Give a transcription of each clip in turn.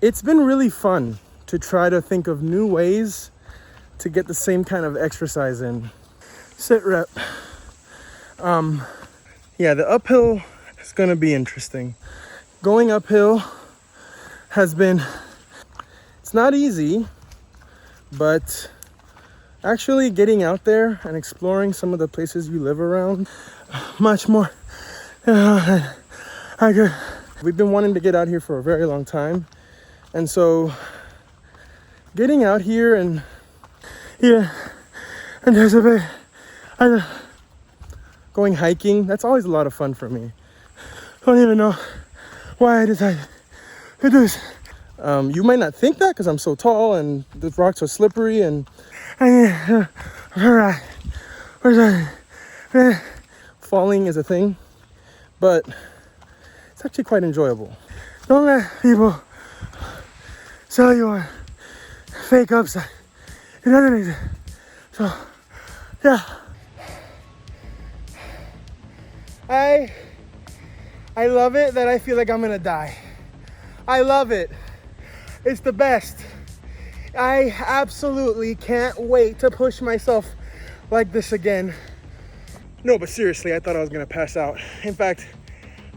It's been really fun to try to think of new ways to get the same kind of exercise in. Sit rep. Yeah, the uphill is gonna be interesting. Going uphill has been, it's not easy, but actually getting out there and exploring some of the places you live around, much more. We've been wanting to get out here for a very long time. And so getting out here and there's a bit, going hiking, that's always a lot of fun for me. I don't even know why I decided to do this. You might not think that because I'm so tall and the rocks are slippery and falling is a thing, but it's actually quite enjoyable. Don't let people sell you on fake upside. It doesn't exist. So, yeah. I love it that I feel like I'm gonna die. I love it. It's the best. I absolutely can't wait to push myself like this again. No, but seriously, I thought I was gonna pass out. In fact,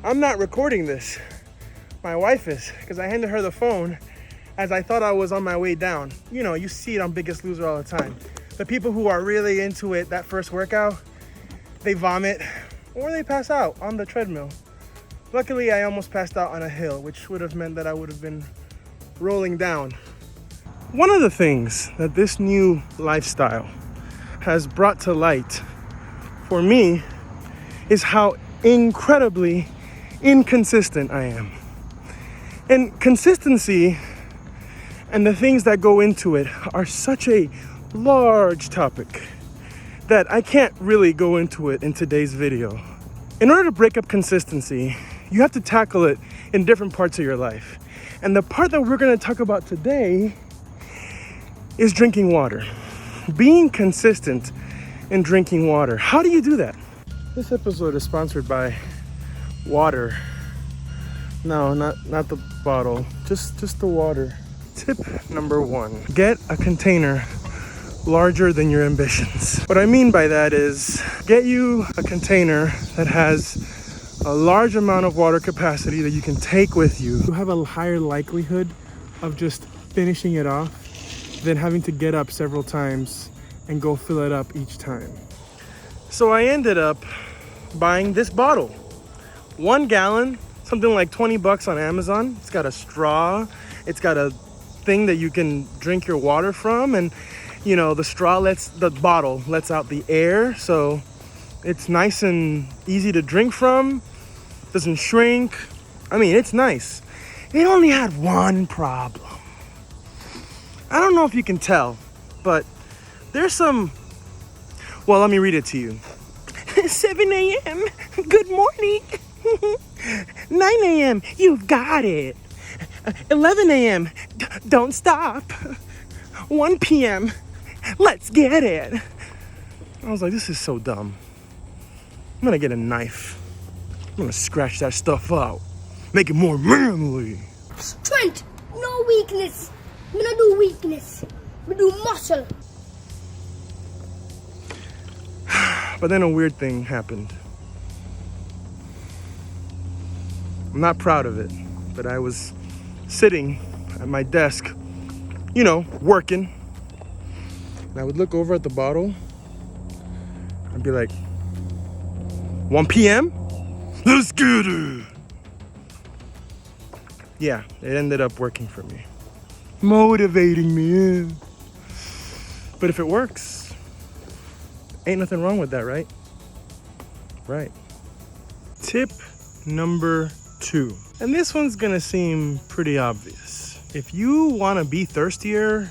I'm not recording this. My wife is, because I handed her the phone as I thought I was on my way down. You know, you see it on Biggest Loser all the time. The people who are really into it, that first workout, they vomit or they pass out on the treadmill. Luckily, I almost passed out on a hill, which would have meant that I would have been rolling down. One of the things that this new lifestyle has brought to light for me is how incredibly inconsistent I am. And consistency and the things that go into it are such a large topic that I can't really go into it in today's video. In order to break up consistency, you have to tackle it in different parts of your life. And the part that we're gonna talk about today is drinking water. Being consistent in drinking water. How do you do that? This episode is sponsored by water. No, not the bottle, just the water. Tip number 1, get a container larger than your ambitions. What I mean by that is get you a container that has a large amount of water capacity that you can take with you. You have a higher likelihood of just finishing it off than having to get up several times and go fill it up each time. So I ended up buying this bottle. 1 gallon, something like 20 bucks on Amazon. It's got a straw. It's got a thing that you can drink your water from, and you know, the bottle lets out the air, so it's nice and easy to drink from, doesn't shrink. I mean, it's nice. It only had one problem. I don't know if you can tell, but there's some, well, let me read it to you. 7 a.m., good morning. 9 a.m., you've got it. 11 a.m., don't stop. 1 p.m., let's get it. I was like, this is so dumb. I'm gonna get a knife. I'm gonna scratch that stuff out. Make it more manly. Strength, no weakness. I'm gonna do weakness. I'm gonna do muscle. But then a weird thing happened. I'm not proud of it, but I was sitting at my desk, you know, working. And I would look over at the bottle. I'd be like, 1 p.m.? Let's get it! Yeah, it ended up working for me. Motivating me, yeah. But if it works, ain't nothing wrong with that, right? Right. Tip number 2. And this one's gonna seem pretty obvious. If you wanna be thirstier,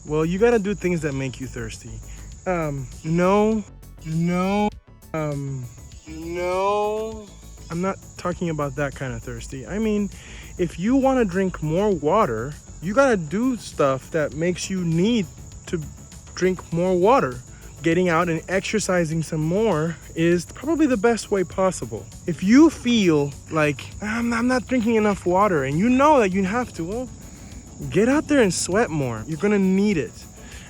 well, you gotta do things that make you thirsty. No. I'm not talking about that kind of thirsty. I mean, if you wanna drink more water, you gotta do stuff that makes you need to drink more water. getting out and exercising some more is probably the best way possible. If you feel like I'm not drinking enough water and you know that you have to, well, get out there and sweat more. You're gonna need it.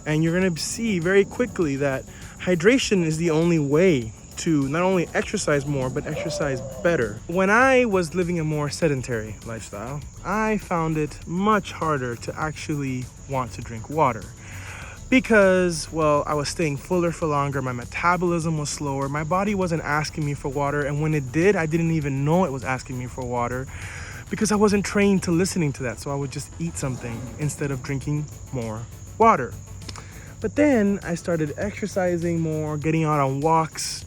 And you're gonna see very quickly that hydration is the only way to not only exercise more, but exercise better. When I was living a more sedentary lifestyle, I found it much harder to actually want to drink water. Because, well, I was staying fuller for longer, my metabolism was slower, my body wasn't asking me for water, and when it did, I didn't even know it was asking me for water because I wasn't trained to listening to that, so I would just eat something instead of drinking more water. But then I started exercising more, getting out on walks,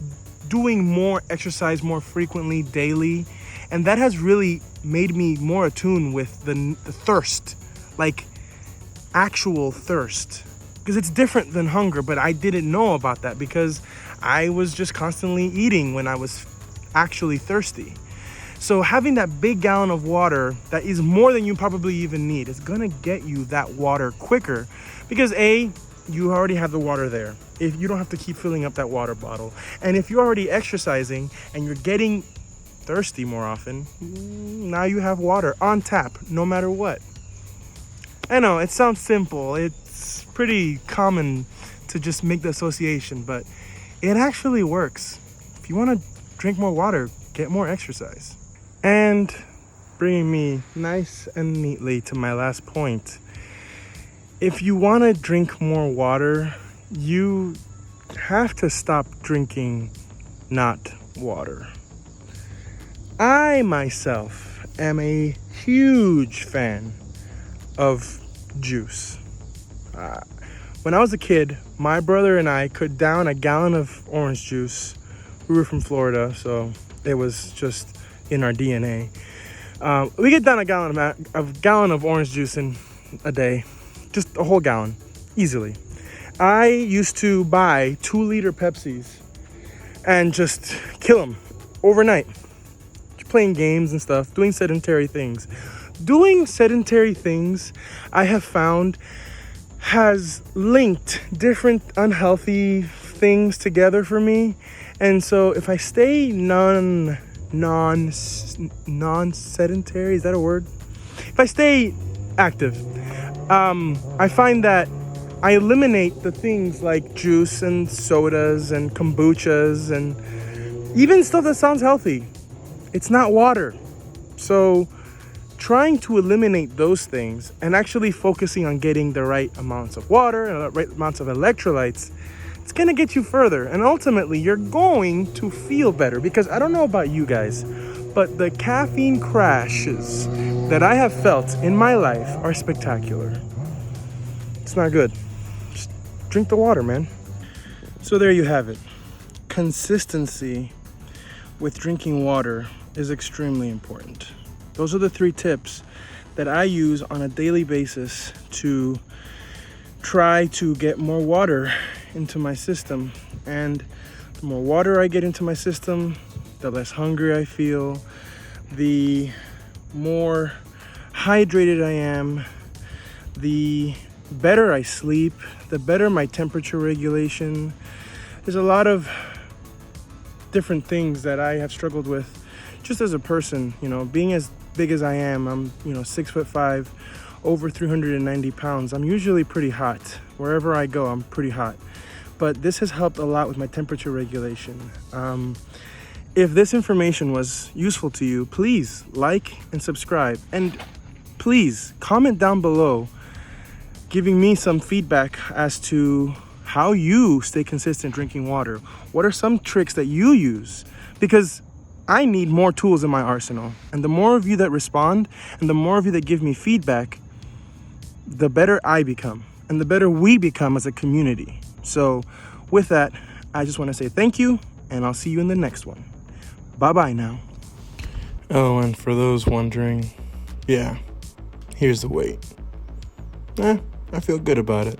doing more exercise more frequently daily, and that has really made me more attuned with the thirst, like actual thirst. Because it's different than hunger, but I didn't know about that because I was just constantly eating when I was actually thirsty. So having that big gallon of water that is more than you probably even need is gonna get you that water quicker because A, you already have the water there. If you don't have to keep filling up that water bottle. And if you're already exercising and you're getting thirsty more often, now you have water on tap, no matter what. I know, it sounds simple. It's pretty common to just make the association, but it actually works. If you want to drink more water, get more exercise. And bringing me nice and neatly to my last point. If you want to drink more water, you have to stop drinking not water. I myself am a huge fan of juice. When I was a kid, my brother and I could down a gallon of orange juice. We were from Florida, so it was just in our DNA. We get down a gallon of orange juice in a day. Just a whole gallon, easily. I used to buy 2-liter Pepsis and just kill them overnight. Playing games and stuff, doing sedentary things. Doing sedentary things, I have found, has linked different unhealthy things together for me. And so if I stay non-sedentary, is that a word? If I stay active, I find that I eliminate the things like juice and sodas and kombuchas and even stuff that sounds healthy. It's not water. So trying to eliminate those things and actually focusing on getting the right amounts of water and the right amounts of electrolytes, it's gonna get you further. And ultimately, you're going to feel better because I don't know about you guys, but the caffeine crashes that I have felt in my life are spectacular. It's not good. Just drink the water, man. So there you have it. Consistency with drinking water is extremely important. Those are the 3 tips that I use on a daily basis to try to get more water into my system. And the more water I get into my system, the less hungry I feel, the more hydrated I am, the better I sleep, the better my temperature regulation. There's a lot of different things that I have struggled with just as a person, being as big as I am. I'm 6'5", over 390 pounds. I'm usually pretty hot. Wherever I go, I'm pretty hot. But this has helped a lot with my temperature regulation. If this information was useful to you, please like and subscribe. And please comment down below giving me some feedback as to how you stay consistent drinking water. What are some tricks that you use? Because I need more tools in my arsenal. And the more of you that respond and the more of you that give me feedback, the better I become and the better we become as a community. So with that, I just want to say thank you and I'll see you in the next one. Bye-bye now. Oh, and for those wondering, yeah, here's the weight. I feel good about it.